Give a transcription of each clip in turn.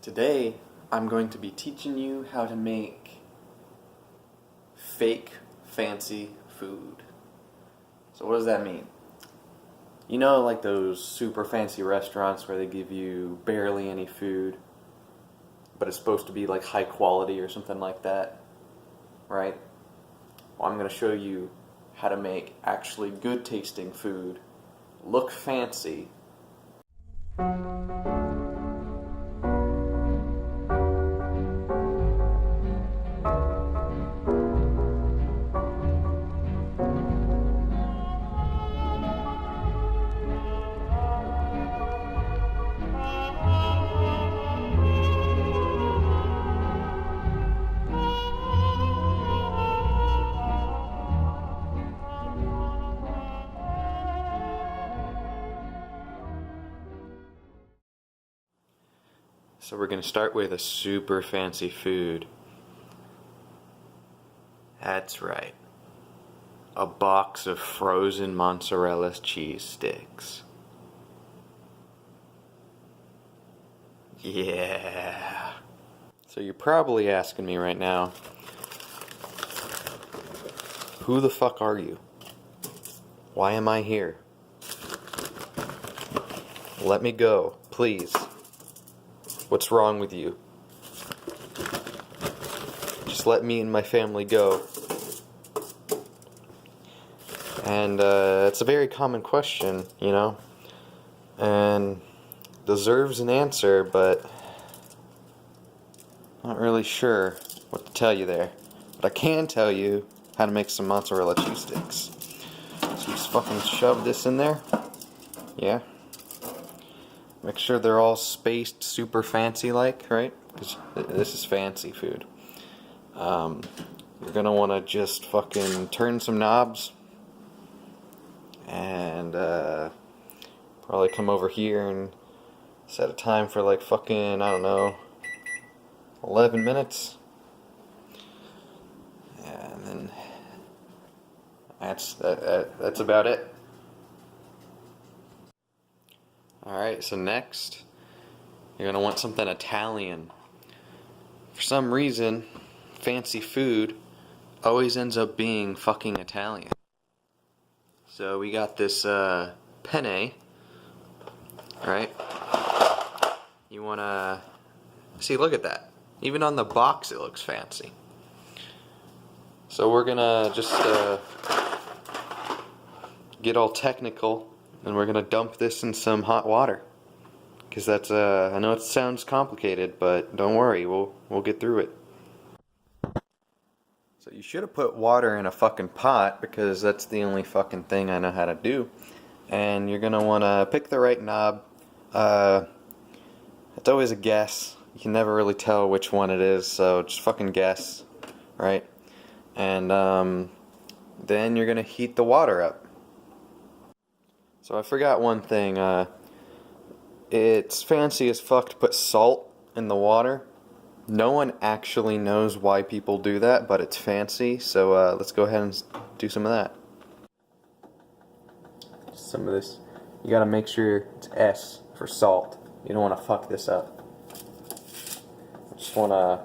Today, I'm going to be teaching you how to make fake fancy food. So what does that mean? You know, like those super fancy restaurants where they give you barely any food, but it's supposed to be like high quality or something like that, right? Well, I'm going to show you how to make actually good tasting food look fancy. So we're going to start with a super fancy food. That's right. A box of frozen mozzarella cheese sticks. Yeah. So you're probably asking me right now, who the fuck are you? Why am I here? Let me go, please. What's wrong with you? Just let me and my family go. And it's a very common question, you know, and deserves an answer, but not really sure what to tell you there. But I can tell you how to make some mozzarella cheese sticks. So you just fucking shove this in there. Yeah. Make sure they're all spaced super fancy like, right? Because this is fancy food. You're gonna want to just fucking turn some knobs and probably come over here and set a time for like fucking, I don't know, 11 minutes. And then that's about it. Alright, so next, you're going to want something Italian. For some reason, fancy food always ends up being fucking Italian. So we got this penne, right? You want to, see, look at that. Even on the box it looks fancy. So we're going to just get all technical. And we're gonna dump this in some hot water, because that's I know it sounds complicated, but don't worry, we'll get through it. So you should have put water in a fucking pot, because that's the only fucking thing I know how to do. And you're gonna wanna pick the right knob. It's always a guess. You can never really tell which one it is, so just fucking guess, right? And then you're gonna heat the water up. So I forgot one thing, it's fancy as fuck to put salt in the water. No one actually knows why people do that, but it's fancy, so let's go ahead and do some of that. Some of this, you gotta make sure it's S for salt. You don't want to fuck this up. I just want to...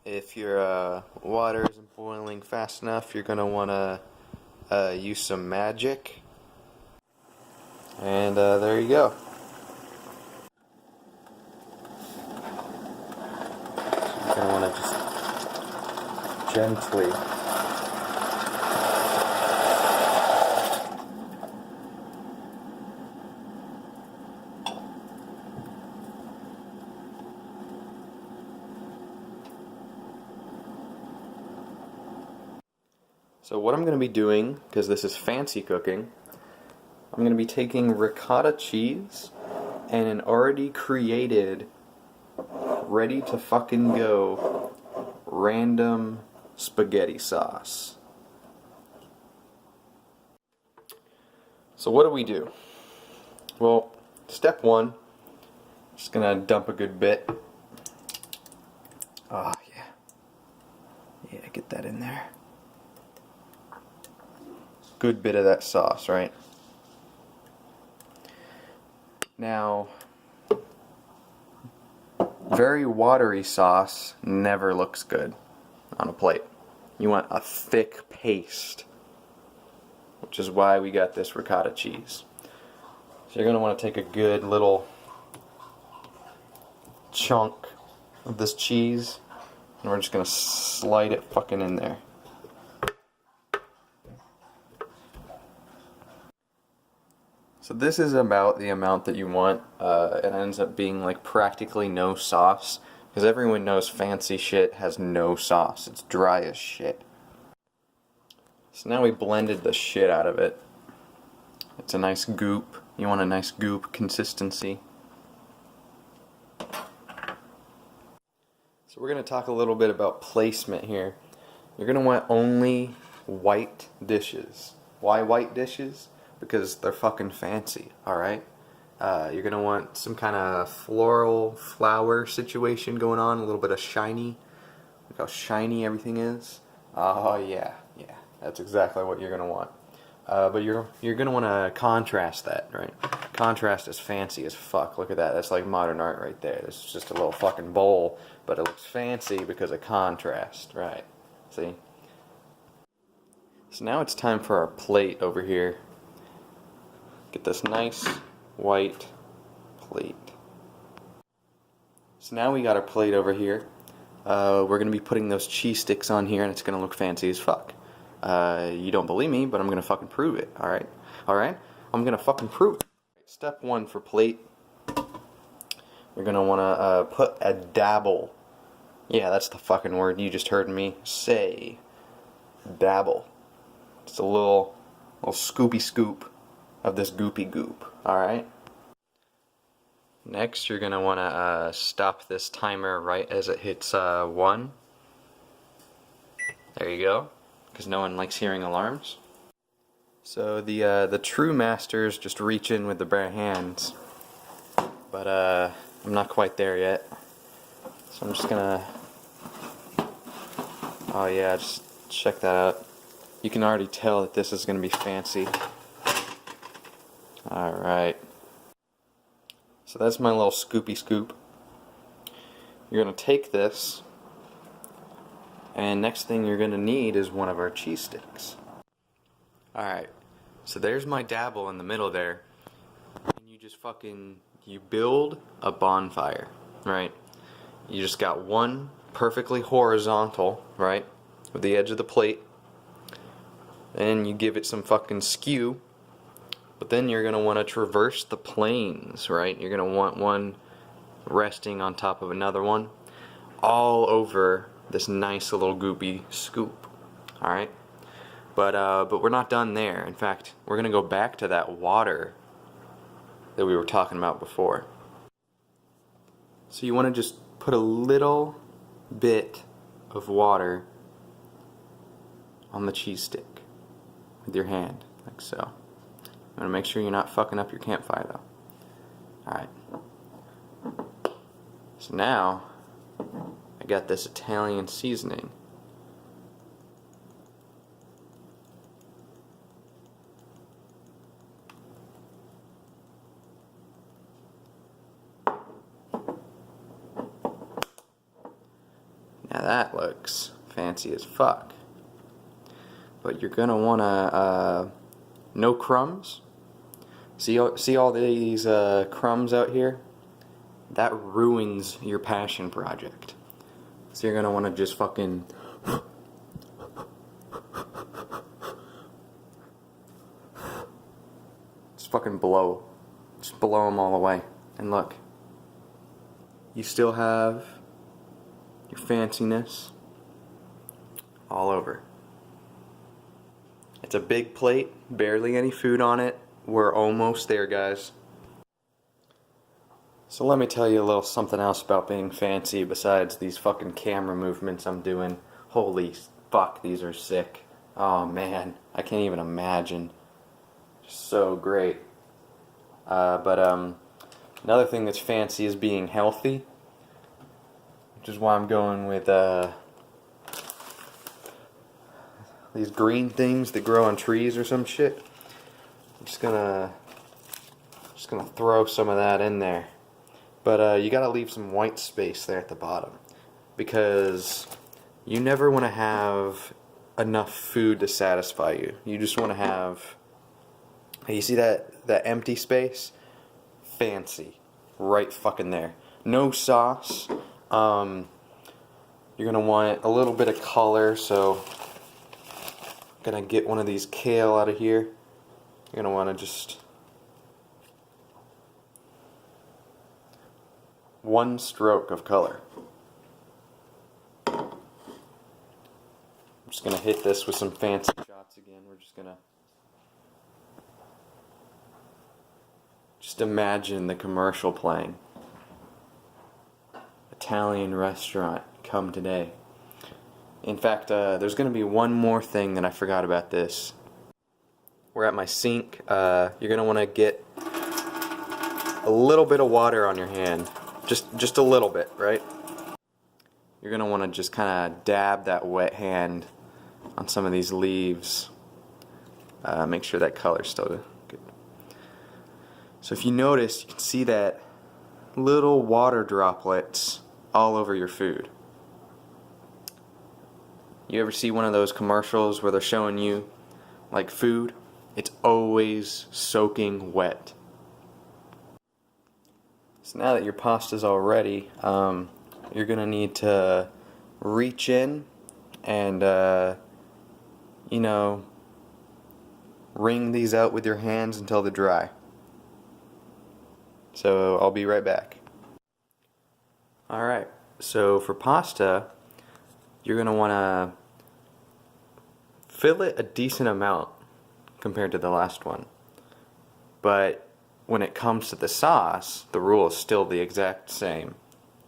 If your water isn't boiling fast enough, you're going to want to use some magic. And there you go. You're going to want to just gently... So what I'm going to be doing, because this is fancy cooking, I'm going to be taking ricotta cheese and an already created, ready to fucking go, random spaghetti sauce. So what do we do? Well, step one, just going to dump a good bit. Ah, yeah. Yeah, get that in there. good bit of that sauce, right? Now, very watery sauce never looks good on a plate. You want a thick paste, which is why we got this ricotta cheese. So you're going to want to take a good little chunk of this cheese, and we're just going to slide it fucking in there. So this is about the amount that you want. It ends up being like practically no sauce, because everyone knows fancy shit has no sauce. It's dry as shit. So now we blended the shit out of it. It's a nice goop. You want a nice goop consistency. So we're going to talk a little bit about placement here. You're going to want only white dishes. Why white dishes? Because they're fucking fancy, alright? You're going to want some kind of floral flower situation going on, a little bit of shiny. Look how shiny everything is. Oh yeah, that's exactly what you're going to want. But you're going to want to contrast that, right? Contrast is fancy as fuck. Look at that, that's like modern art right there. This is just a little fucking bowl, but it looks fancy because of contrast, right? See? So now it's time for our plate over here. Get this nice white plate. So now we got our plate over here. We're going to be putting those cheese sticks on here, and it's going to look fancy as fuck. You don't believe me, but I'm going to fucking prove it, alright? Alright? I'm going to fucking prove it. Step one for plate. You're going to want to put a dabble. Yeah, that's the fucking word you just heard me say. Dabble. Just a little scoopy scoop of this goopy goop, alright? Next, you're going to want to stop this timer right as it hits 1. There you go, because no one likes hearing alarms. So the true masters just reach in with the bare hands, but I'm not quite there yet. So I'm just going to, oh yeah, just check that out. You can already tell that this is going to be fancy. Alright. So that's my little scoopy scoop. You're going to take this, and next thing you're going to need is one of our cheese sticks. Alright. So there's my dabble in the middle there. And you just you build a bonfire, right? You just got one perfectly horizontal, right? With the edge of the plate. And you give it some fucking skew. But then you're going to want to traverse the planes, right? You're going to want one resting on top of another one, all over this nice little goopy scoop, alright? But we're not done there. In fact, we're going to go back to that water that we were talking about before. So you want to just put a little bit of water on the cheese stick with your hand, like so. You want to make sure you're not fucking up your campfire though. Alright. So now, I got this Italian seasoning. Now that looks fancy as fuck. But you're gonna wanna, no crumbs. See all these crumbs out here? That ruins your passion project. So you're gonna want to just fucking blow. Just blow them all away. And look, you still have your fanciness all over. It's a big plate, barely any food on it. We're almost there, guys. So let me tell you a little something else about being fancy besides these fucking camera movements I'm doing. Holy fuck, these are sick. Oh man, I can't even imagine. So great. Another thing that's fancy is being healthy, which is why I'm going with these green things that grow on trees or some shit. I'm just gonna throw some of that in there. But you gotta leave some white space there at the bottom, because you never want to have enough food to satisfy you. You just want to have, you see that empty space? Fancy. Right fucking there. No sauce. You're gonna want a little bit of color, so I'm gonna get one of these kale out of here. You're gonna want to just one stroke of color. I'm just gonna hit this with some fancy shots again. We're just gonna imagine the commercial playing. Italian restaurant, come today. In fact, there's gonna be one more thing that I forgot about this. We're at my sink. You're gonna want to get a little bit of water on your hand. Just a little bit, right? You're gonna want to just kind of dab that wet hand on some of these leaves. Make sure that color's still good. So if you notice, you can see that little water droplets all over your food. You ever see one of those commercials where they're showing you like food? It's always soaking wet. So now that your pasta's all ready, you're gonna need to reach in and wring these out with your hands until they're dry. So I'll be right back. Alright, so for pasta, you're gonna wanna fill it a decent amount compared to the last one. But when it comes to the sauce, the rule is still the exact same.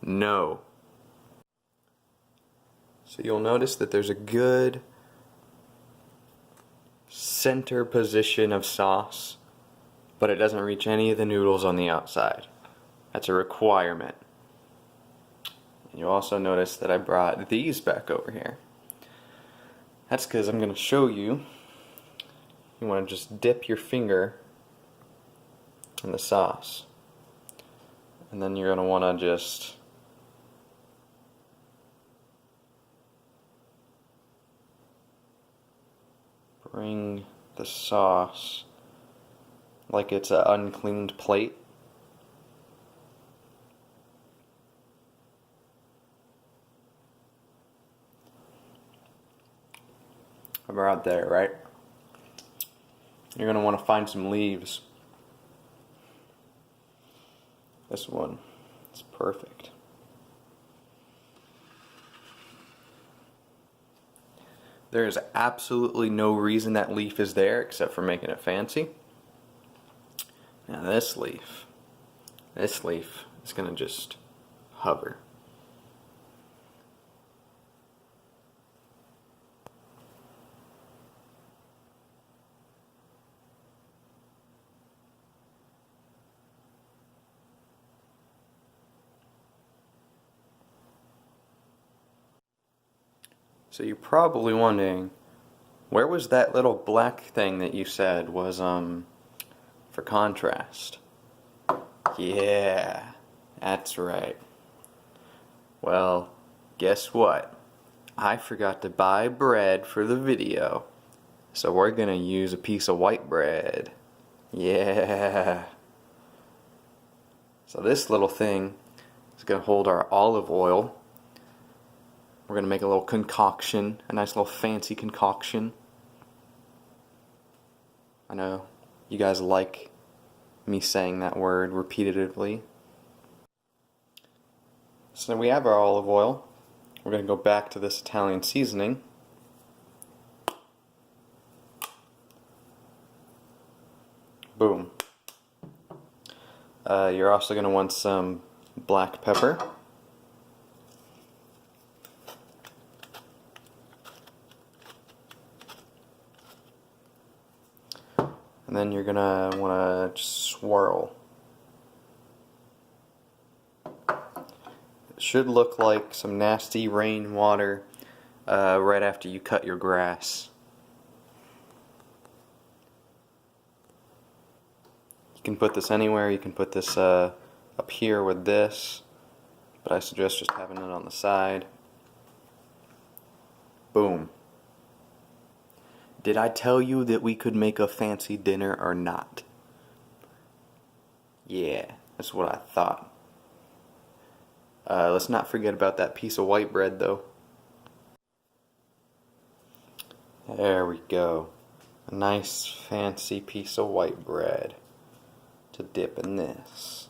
No. So you'll notice that there's a good center position of sauce, but it doesn't reach any of the noodles on the outside. That's a requirement. And you'll also notice that I brought these back over here. That's because I'm going to show you. You want to just dip your finger in the sauce, and then you're going to want to just bring the sauce like it's an uncleaned plate. About there, right? You're going to want to find some leaves. This one is perfect. There is absolutely no reason that leaf is there except for making it fancy. Now this leaf is going to just hover. So you're probably wondering, where was that little black thing that you said was for contrast? Yeah, that's right. Well, guess what? I forgot to buy bread for the video, so we're gonna use a piece of white bread. Yeah. So this little thing is gonna hold our olive oil. We're going to make a little concoction, a nice little fancy concoction. I know you guys like me saying that word repeatedly. So we have our olive oil. We're going to go back to this Italian seasoning. Boom. You're also going to want some black pepper. And then you're gonna wanna just swirl. It should look like some nasty rainwater right after you cut your grass. You can put this anywhere. You can put this up here with this, but I suggest just having it on the side. Boom. Did I tell you that we could make a fancy dinner or not? Yeah, that's what I thought. Let's not forget about that piece of white bread though. There we go. A nice fancy piece of white bread to dip in this.